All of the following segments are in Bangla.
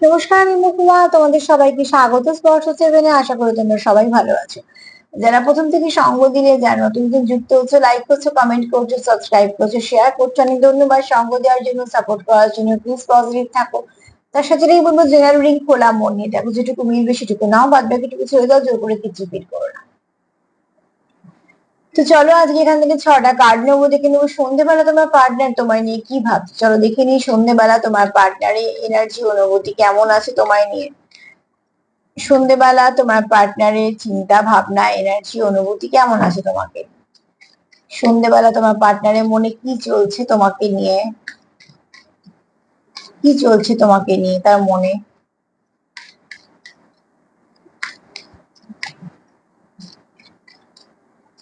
নমস্কার, আমি মুকুমা। তোমাদের সবাইকে স্বাগত স্পর্শ সেভেনে। আশা করি তোমরা সবাই ভালো আছো। যারা প্রথম থেকে সঙ্গ দিলে, যারা নতুন নতুন যুক্ত হচ্ছে, লাইক করছো, কমেন্ট করছো, সাবস্ক্রাইব করছো, শেয়ার করছো, অনেক ধন্যবাদ সঙ্গ দেওয়ার জন্য, সাপোর্ট করার জন্য। প্লিজ পজিটিভ থাকো। তার সাথে বলবো, জেনারেল রিং খোলা মন নিয়ে দেখো, যেটুকু মিলবে সেটুকু নাও, বাদ বাকিটুকু ছেড়ে দাও, জোর করে কিছু ফিল করো না। তো চলো আজকে এখান থেকে 6টা কার্ড নেবো, দেখে নেবো সন্ধ্যেবেলা তোমার পার্টনার তোমায় নিয়ে কি ভাবছে। চলো দেখে নিই সন্ধ্যেবেলা তোমার পার্টনারের এনার্জি, অনুভূতি কেমন আছে তোমায় নিয়ে। সন্ধ্যেবেলা তোমার পার্টনারের চিন্তা ভাবনা, এনার্জি, অনুভূতি কেমন আছে তোমাকে। সন্ধ্যেবেলা তোমার পার্টনারের মনে কি চলছে তোমাকে নিয়ে, কি চলছে তোমাকে নিয়ে তার মনে।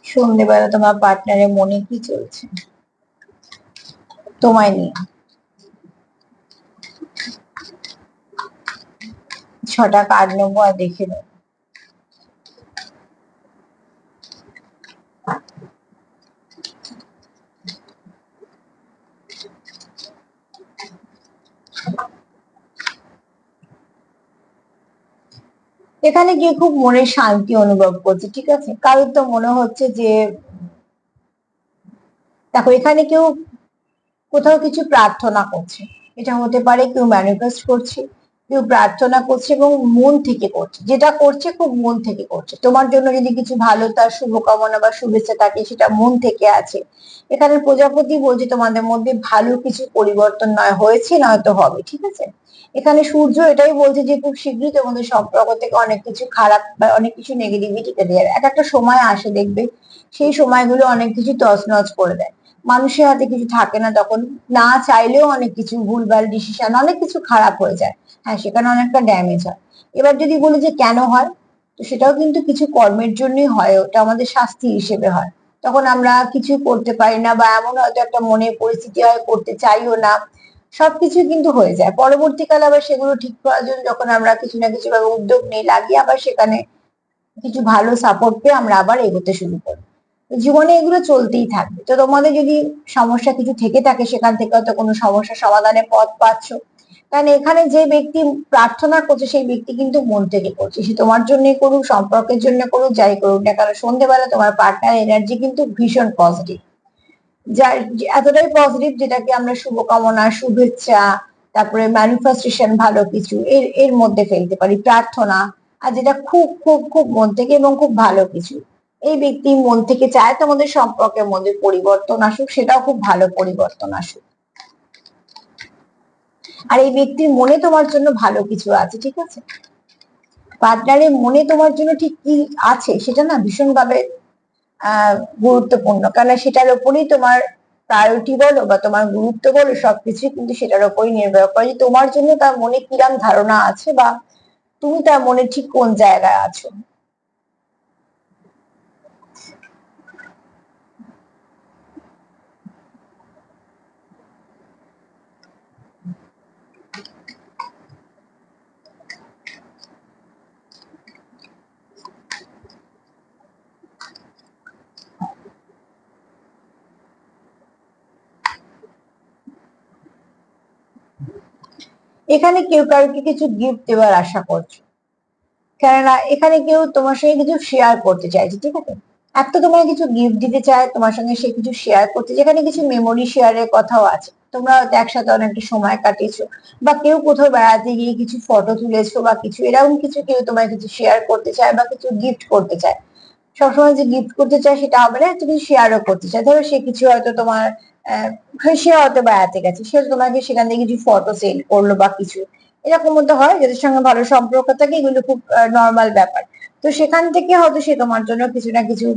সন্ধ্যেবেলা তোমার পার্টনারের মনে কি চলছে তোমায় নিয়ে। 6টা কার্ড নেবো আর দেখে নেবো। এখানে গিয়ে খুব মনে শান্তি অনুভব করছে, ঠিক আছে। কারোর তো মনে হচ্ছে যে, দেখো এখানে কেউ কোথাও কিছু প্রার্থনা করছে। এটা হতে পারে কেউ ম্যানিফেস্ট করছে, কেউ প্রার্থনা করছে এবং মন থেকে করছে। যেটা করছে খুব মন থেকে করছে। তোমার জন্য যদি কিছু ভালো তার শুভকামনা বা শুভেচ্ছা থাকে, সেটা মন থেকে আছে। এখানে প্রজাপতি বলছে তোমাদের মধ্যে ভালো কিছু পরিবর্তন নয় হয়েছে, নয়তো হবে, ঠিক আছে। এখানে সূর্য এটাই বলছে যে খুব শীঘ্রই তোমাদের সম্পর্ক থেকে অনেক কিছু খারাপ বা অনেক কিছু নেগেটিভিটি কেটে যাবে। এক একটা সময় আসে দেখবে, সেই সময়গুলো অনেক কিছু তছনছ করে দেয়। মানুষের হাতে কিছু থাকে না তখন, না চাইলেও অনেক কিছু ভুলভাল ডিসিশন, অনেক কিছু খারাপ হয়ে যায়। হ্যাঁ, সেখানে অনেকটা ড্যামেজ হয়। এবার যদি বলি যে কেন হয়, তো সেটাও কিন্তু কিছু কর্মের জন্যই হয়, ওটা আমাদের শাস্তি হিসেবে হয়। তখন আমরা কিছু করতে পারি না, বা এমন হয়তো একটা মনে পরিস্থিতি হয় করতে চাইও না। সবকিছু কিন্তু হয়ে যায় পরবর্তীকালে, আবার সেগুলো ঠিক করার জন্য যখন আমরা কিছু না কিছু ভাবে উদ্যোগ নিই, লাগিয়ে আবার সেখানে কিছু ভালো সাপোর্ট পেয়ে আমরা আবার এগোতে শুরু করি। জীবনে এগুলো চলতেই থাকবে। তো তোমাদের যদি সমস্যা কিছু থেকে থাকে, সেখান থেকে হয়তো কোনো সমস্যা সমাধানের পথ পাচ্ছ। কারণ এখানে যে ব্যক্তি প্রার্থনা করছে, সেই ব্যক্তি কিন্তু মন থেকে করছে। সে তোমার জন্যই করুক, সম্পর্কের জন্য করুক, যাই করুক না কেন, সন্ধ্যেবেলা তোমার পার্টনার এনার্জি কিন্তু ভীষণ পজিটিভ। যার এতটাই পজিটিভ, যেটাকে আমরা শুভকামনা, শুভেচ্ছা, তারপরে ম্যানিফেস্টেশন, ভালো কিছু এর এর মধ্যে ফেলতে পারি, প্রার্থনা। আর যেটা খুব খুব খুব মন থেকে এবং খুব ভালো কিছু, এই ব্যক্তি মন থেকে চায় তোমাদের সম্পর্কের মধ্যে পরিবর্তন আসুক, সেটাও খুব ভালো পরিবর্তন আসুক। আর এই ব্যক্তির মনে তোমার জন্য ভালো কিছু আছে, ঠিক আছে। পার্টনারের মনে তোমার জন্য ঠিক কি আছে সেটা না ভীষণ ভাবে গুরুত্বপূর্ণ। কারণ সেটার উপরেই তোমার প্রায়োরিটি বলো বা তোমার গুরুত্ব বলো, সবকিছু কিন্তু সেটার উপরই নির্ভর করে যে তোমার জন্য তার মনে কিরম ধারণা আছে, বা তুমি তার মনে ঠিক কোন জায়গায় আছো। এখানে কেউ কাউকে কিছু গিফট দেওয়ার আশা করছো, কেননা এখানে কেউ তোমার সঙ্গে কিছু শেয়ার করতে চাইছে, ঠিক আছে। এক তো তোমার কিছু গিফট দিতে চায়, তোমার সঙ্গে সে কিছু শেয়ার করতে, যেখানে কিছু মেমোরি শেয়ারের কথাও আছে। তোমরা হয়তো একসাথে অনেকটা সময় কাটিয়েছো, বা কেউ কোথাও বেড়াতে গিয়ে কিছু ফটো তুলেছো বা কিছু এরকম কিছু, কেউ তোমায় কিছু শেয়ার করতে চায় বা কিছু গিফট করতে চায়। সবসময় যে গিফট করতে চায় সেটা হবে না, তুমি শেয়ারও করতে চায়। ধরো সে কিছু হয়তো তোমার সে হয়তো বেড়াতে গেছে, সে তোমাকে সেখান থেকে কিছু ফটো সেন্ড করলো বা কিছু, এরকম মতো হয়। যাদের সঙ্গে ভালো সম্পর্ক থাকে এগুলো খুব নর্মাল ব্যাপার। তো সেখান থেকে হয়তো সে তোমার জন্য কিছু না কিছু,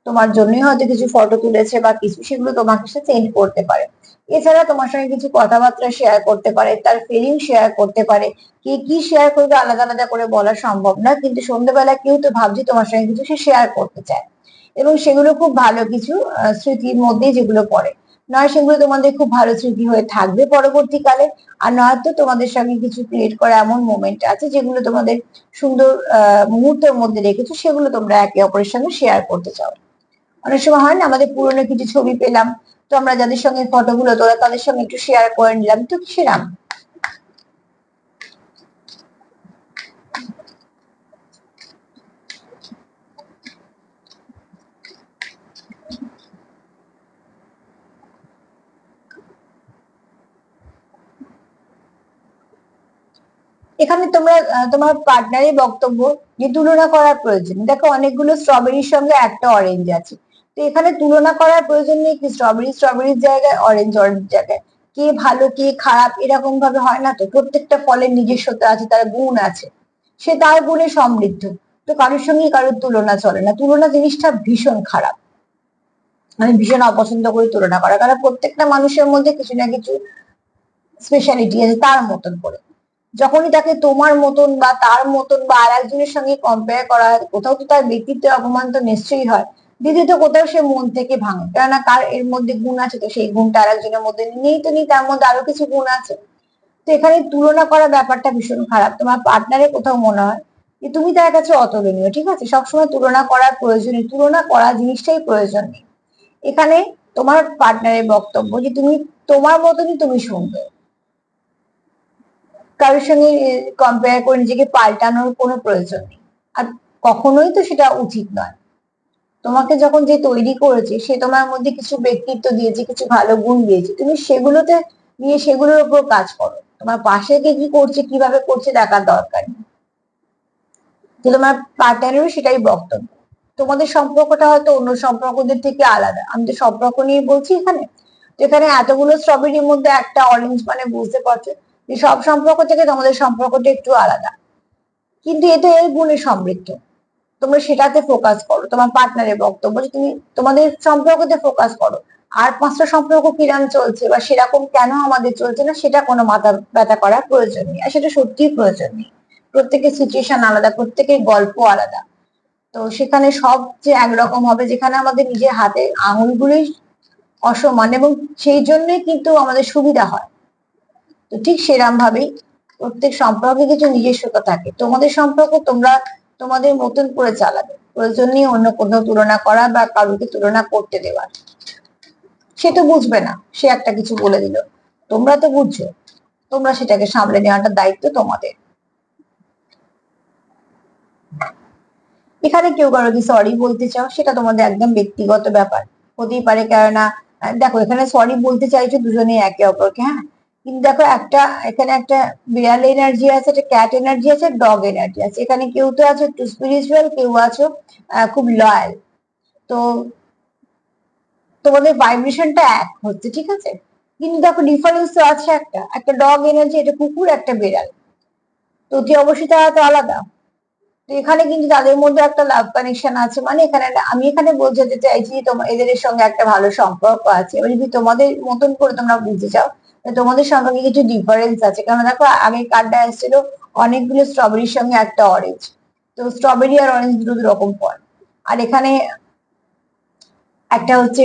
তোমার জন্যই হয়তো কিছু ফটো তুলেছে বা কিছু, সেগুলো তোমাকে সে সেন্ড করতে পারে। এছাড়া তোমার সঙ্গে কিছু কথাবার্তা শেয়ার করতে পারে, তার ফিলিং শেয়ার করতে পারে। কে কি শেয়ার করবে আলাদা আলাদা করে বলা সম্ভব না, কিন্তু সন্ধ্যেবেলা কেউ তো ভাবছি তোমার সঙ্গে কিছু সে শেয়ার করতে চায়। এবং সেগুলো খুব ভালো কিছু স্মৃতির মধ্যে যেগুলো পড়ে। নয় সেগুলো তোমাদের খুব ভালো স্মৃতি হয়ে থাকবে পরবর্তীকালে, আর নয়তো তোমাদের সঙ্গে কিছু ক্রিয়েট করা এমন মোমেন্ট আছে যেগুলো তোমাদের সুন্দর মুহূর্তের মধ্যে রেখেছো, সেগুলো তোমরা একে অপরের সঙ্গে শেয়ার করতে চাও। অনেক সময় হয় না, আমাদের পুরোনো কিছু ছবি পেলাম, তো আমরা যাদের সঙ্গে ফটোগুলো তোলা তাদের সঙ্গে একটু শেয়ার করে নিলাম, তো সেরাম। এখানে তোমরা তোমার পার্টনারের বক্তব্য যে তুলনা করার প্রয়োজন। দেখো অনেকগুলো স্ট্রবেরির সঙ্গে একটা অরেঞ্জ আছে, তো এখানে তুলনা করার প্রয়োজন নেই কি স্ট্রবেরির জায়গায় অরেঞ্জ জায়গায়। কে ভালো কে খারাপ এরকম ভাবে হয় না তো, প্রত্যেকটা ফলের নিজস্বতা আছে, তার গুণ আছে, সে তার গুণে সমৃদ্ধ। তো কারোর সঙ্গে কারোর তুলনা চলে না, তুলনা জিনিসটা ভীষণ খারাপ। আমি ভীষণ অপছন্দ করি তুলনা করা, কারণ প্রত্যেকটা মানুষের মধ্যে কিছু না কিছু স্পেশালিটি আছে তার মতন করে। যখনই তাকে তোমার মতন বা তার মতন বা আর একজনের সঙ্গে কম্পেয়ার করা হয়, কোথাও তো তার ব্যক্তিত্বের অপমান তো নিশ্চয়ই হয়। দ্বিতীয়ত কোথাও সে মন থেকে ভাঙে, কেননা কার এর মধ্যে গুণ আছে, তো সেই গুণটা আর একজনের মধ্যে নেই, তো নেই, তার মধ্যে আরো কিছু গুণ আছে। তো এখানে তুলনা করার ব্যাপারটা ভীষণ খারাপ। তোমার পার্টনারের কোথাও মনে হয় যে তুমি তার কাছে অতুলনীয়, ঠিক আছে, সবসময় তুলনা করার প্রয়োজন নেই, তুলনা করা জিনিসটাই প্রয়োজন নেই। এখানে তোমার পার্টনারের বক্তব্য যে তুমি তোমার মতনই তুমি সুন্দর, কারোর সঙ্গে কম্পেয়ার করে নিজেকে পাল্টানোর কোনো প্রয়োজন নেই। আর কখনোই তো সেটা উচিত নয়। তোমাকে যখন যে তৈরি করেছে সে তোমার মধ্যে কিছু ব্যক্তিত্ব দিয়েছে, কিছু ভালো গুণ দিয়েছে, তুমি সেগুলোতে নিয়ে সেগুলোর উপর কাজ করো। তোমার পাশে কে কি করছে কিভাবে করছে দেখার দরকার নেই। তো তোমার পার্টনারেরও সেটাই বক্তব্য। তোমাদের সম্পর্কটা হয়তো অন্য সম্পর্কদের থেকে আলাদা, আমি তো সম্পর্ক নিয়ে বলছি এখানে। যেখানে এতগুলো স্ট্রবেরির মধ্যে একটা অরেঞ্জ, মানে বুঝতে পারছো যে সব সম্পর্ক থেকে তোমাদের সম্পর্কটা একটু আলাদা, কিন্তু এটা এর গুণে সমৃদ্ধ। তোমরা সেটাতে ফোকাস করো। তোমার পার্টনারের বক্তব্য যে তুমি তোমাদের সম্পর্কতে ফোকাস করো। আর পাঁচটা সম্পর্ক কিরম চলছে বা সেরকম কেন আমাদের চলছে না সেটা কোনো মাথা ব্যথা করার প্রয়োজন নেই, আর সেটা সত্যিই প্রয়োজন নেই। প্রত্যেকের সিচুয়েশন আলাদা, প্রত্যেকের গল্প আলাদা। তো সেখানে সব যে একরকম হবে, যেখানে আমাদের নিজের হাতে আঙুলগুলোই অসমান, এবং সেই জন্যই কিন্তু আমাদের সুবিধা হয়। তো ঠিক সেরকম ভাবেই প্রত্যেক সম্পর্কে কিছু নিজস্বতা থাকে। তোমাদের সম্পর্ক তোমরা তোমাদের মতন করে চালাবে, প্রয়োজন নেই অন্য কোথাও তুলনা করা বা কারোকে তুলনা করতে দেওয়ার। সে তো বুঝবে না, সে একটা কিছু বলে দিল, তোমরা তো বুঝছো, তোমরা সেটাকে সামলে নেওয়াটা দায়িত্ব তোমাদের। এখানে কেউ কারোকে সরি বলতে চাও সেটা তোমাদের একদম ব্যক্তিগত ব্যাপার, হতেই পারে। কেননা দেখো এখানে সরি বলতে চাইছো দুজনেই একে অপরকে, হ্যাঁ, কিন্তু দেখো একটা এখানে একটা বিড়াল এনার্জি আছে, একটা ক্যাট এনার্জি আছে, ডগ এনার্জি আছে। এখানে কেউ তো আছো একটু স্পিরিচুয়াল, কেউ আছো খুব লয়াল। তো তোমাদের ভাইব্রেশনটা এক হচ্ছে, ঠিক আছে, কিন্তু দেখো ডিফারেন্স তো আছে। একটা একটা ডগ এনার্জি, এটা কুকুর, একটা বিড়াল, তো অতি অবশ্যই তারা তো আলাদা। তো এখানে কিন্তু তাদের মধ্যে একটা লাভ কানেকশন আছে, মানে এখানে আমি এখানে বোঝাতে চাইছি তোমার এদের সঙ্গে একটা ভালো সম্পর্ক আছে। এবার যদি তোমাদের মতন করে তোমরা বুঝতে চাও, তোমাদের সম্পর্কে কিছু ডিফারেন্স আছে। কারণ দেখো আগে কার্ডটা এসেছিল অনেকগুলো স্ট্রবেরির সঙ্গে একটা অরেঞ্জ, তো স্ট্রবেরি আর অরেঞ্জ দুটো রকম ফল। আর এখানে একটা হচ্ছে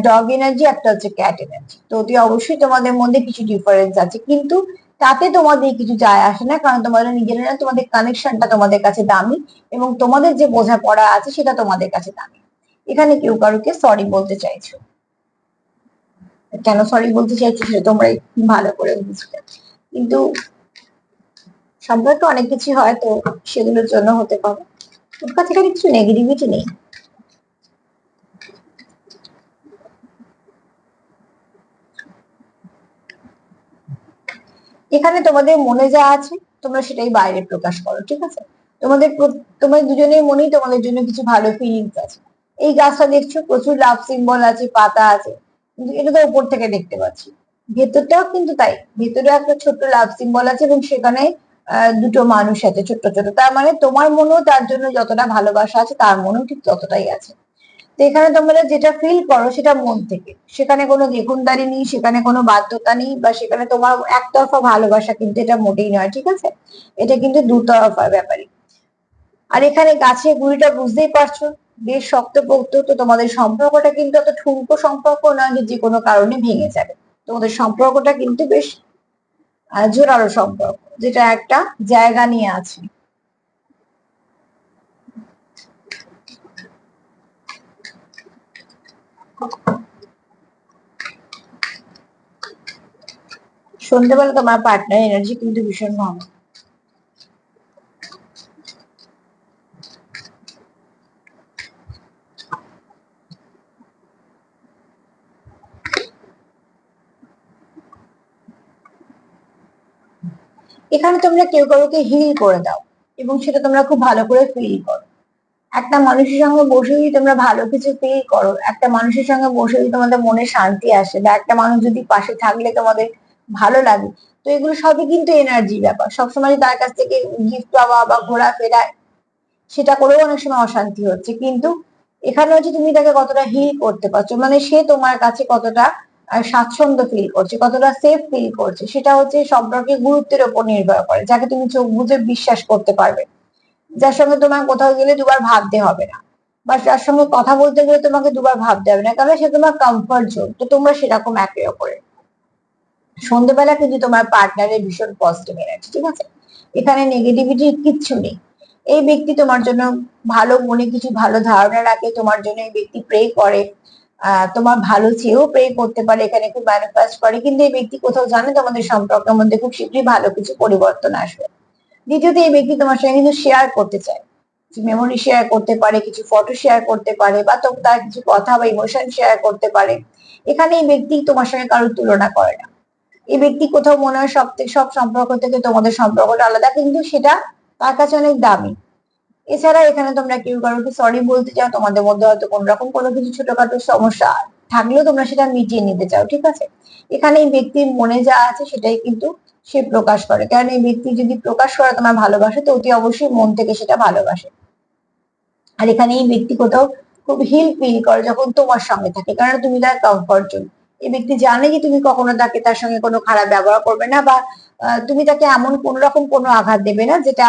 ডগ এনার্জি, একটা হচ্ছে ক্যাট এনার্জি। তো অতি অবশ্যই তোমাদের মধ্যে কিছু ডিফারেন্স আছে, কিন্তু তাতে তোমাদের কিছু যায় আসে না, কারণ তোমাদের নিজেরা তোমাদের কানেকশনটা তোমাদের কাছে দামি, এবং তোমাদের যে বোঝাপড়া আছে সেটা তোমাদের কাছে দামি। এখানে কেউ কারোকে সরি বলতে চাইছো, কেন সরি বলতে চাইছো সেটা তোমরা ভালো করে বুঝবে। কিন্তু সম্পর্কে অনেক কিছু হয়, তো সেগুলোর জন্য হতে পারে। ওর কাছে কিছু নেগেটিভিটি নেই। এখানে তোমাদের মনে যা আছে তোমরা সেটাই বাইরে প্রকাশ করো, ঠিক আছে। তোমাদের দুজনের মনেই তোমাদের জন্য কিছু ভালো ফিলিংস আছে। এই গাছটা দেখছো প্রচুর লাভ সিম্বল আছে, পাতা আছে, কিন্তু এটা তো উপর থেকে দেখতে পাচ্ছি, ভেতরটাও কিন্তু তাই। ভেতরে একটা ছোট্ট লাভ সিম্বল আছে, এবং সেখানে দুটো মানুষ আছে ছোট্ট ছোট। তার মানে তোমার মনেও তার জন্য যতটা ভালোবাসা আছে তার মনেও ঠিক ততটাই আছে। তো এখানে তোমরা যেটা ফিল করো সেটা মন থেকে, সেখানে কোনো দেখুনদারি নেই, সেখানে কোনো বাধ্যতা নেই, বা সেখানে তোমার একতরফা ভালোবাসা কিন্তু এটা মোটেই নয়, ঠিক আছে। এটা কিন্তু দুতরফা ব্যাপারই। আর এখানে গাছের গুড়িটা বুঝতেই পারছো, বেশ শক্তপোক্ত। তো তোমাদের সম্পর্কটা কিন্তু অত ঠুনকো সম্পর্ক নয় যে কোনো কারণে ভেঙে যাবে। তোমাদের সম্পর্কটা কিন্তু বেশ জোরালো সম্পর্ক, যেটা একটা জায়গা নিয়ে আছে। সন্ধ্যেবেলা তোমার পার্টনার এনার্জি কিন্তু ভীষণ ভালো। এখানে তোমরা কেউ কাউকে হিল করে দাও এবং সেটা তোমরা খুব ভালো করে ফিল করো। একটা মানুষের সঙ্গে বসে যদি তোমরা ভালো কিছু ফিল করো, একটা মানুষের সঙ্গে বসে যদি তোমাদের মনে শান্তি আসে, বা একটা মানুষ যদি পাশে থাকলে তোমাদের ভালো লাগে, তো এগুলো সবই কিন্তু এনার্জি ব্যাপার। সবসময় তার কাছ থেকে গিফট পাওয়া বা ঘোরাফেরা, সেটা করেও অনেক সময় অশান্তি হচ্ছে। কিন্তু এখানে হচ্ছে তুমি তাকে কতটা হিল করতে পারছো, মানে সে তোমার কাছে কতটা স্বাচ্ছন্দ্য ফিল করছে, কতটা সেফ ফিল করছে, সেটা হচ্ছে সম্পর্কের গুরুত্বের উপর নির্ভর করে। যাকে তুমি চোখ বুজে বিশ্বাস করতে পারবে, যার সঙ্গে তোমার কোথাও গেলে দুবার ভাবতে হবে না, বা যার সঙ্গে কথা বলতে গেলে তোমাকে দুবার ভাবতে হবে না, কারণ সে তোমার কমফর্ট জোন। তো তোমরা সেরকম একে অপরের। সন্ধ্যেবেলা কিন্তু তোমার পার্টনারের ভীষণ পজিটিভ এনার্জি, ঠিক আছে? এখানে নেগেটিভিটি কিচ্ছু নেই। এই ব্যক্তি তোমার জন্য ভালো মনে কিছু ভালো ধারণা রাখে, তোমার জন্য এই ব্যক্তি প্রে করে, তোমার ভালো চেয়েও প্রে করতে পারে, এখানে খুব ম্যানিফেস্ট করে। কিন্তু এই ব্যক্তি কোথাও জানে তোমাদের সম্পর্কের মধ্যে খুব শীঘ্রই ভালো কিছু পরিবর্তন আসবে। দ্বিতীয়ত, এই ব্যক্তি তোমার সঙ্গে কিন্তু শেয়ার করতে চায়, মেমোরি শেয়ার করতে পারে, কিছু ফটো শেয়ার করতে পারে, বা তো তার কিছু কথা বা ইমোশন শেয়ার করতে পারে। এখানে এই ব্যক্তি তোমার সঙ্গে কারোর তুলনা করে না। এই ব্যক্তি কোথাও মনে হয় সব সম্পর্ক থেকে তোমাদের সম্পর্কটা আলাদা, কিন্তু সেটা তার কাছে অনেক দামি। এছাড়া এখানে তোমরা কেউ কারোকে সরি বলতে চাও, তোমাদের মধ্যে হয়তো কোন রকম কোনো কিছু ছোটখাটো সমস্যা থাকলেও তোমরা সেটা মিটিয়ে নিতে চাও, ঠিক আছে? এখানে এই ব্যক্তির মনে যা আছে সেটাই কিন্তু সে প্রকাশ করে, কারণ এই ব্যক্তি যদি প্রকাশ করে তোমার ভালোবাসে, তো অতি অবশ্যই মন থেকে সেটা ভালোবাসে। আর এখানে এই ব্যক্তি কোথাও খুব হিল ফিল করে যখন তোমার সঙ্গে থাকে, কারণ তুমি তার কমফর্ট জোন। এই ব্যক্তি জানে যে তুমি কখনো তার সঙ্গে কোনো খারাপ ব্যবহার করবে না, বা তুমি তাকে এমন কোন রকম কোনো আঘাত দেবে না যেটা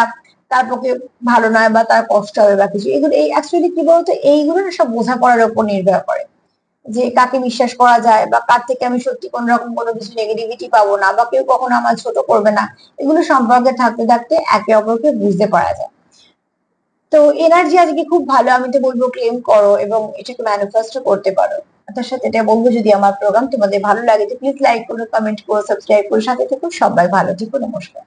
তার পক্ষে ভালো নয়, বা তার কষ্ট হবে বা কিছু। এগুলো এই অ্যাকচুয়ালি কি বলতো, এইগুলো না সব বোঝাপড়ার উপর নির্ভর করে, যে কাকে বিশ্বাস করা যায়, বা কার থেকে আমি সত্যি কোন রকম কোনো কিছু নেগেটিভিটি পাবো না, বা কেউ কখনো আমার ছোট করবে না। এগুলো সম্পর্কে থাকতে থাকতে একে অপরকে বুঝতে পারা যায়। তো এনার্জি আজকে খুব ভালো, আমি তো বলবো ক্লেম করো এবং এটাকে ম্যানিফেস্ট করতে পারো। তার সাথে এটা বলবো, যদি আমার প্রোগ্রাম তোমাদের ভালো লাগে তো প্লিজ লাইক করো, কমেন্ট করো, সাবস্ক্রাইব করো, সাথে থেকো। সবাই ভালো থেকো, নমস্কার।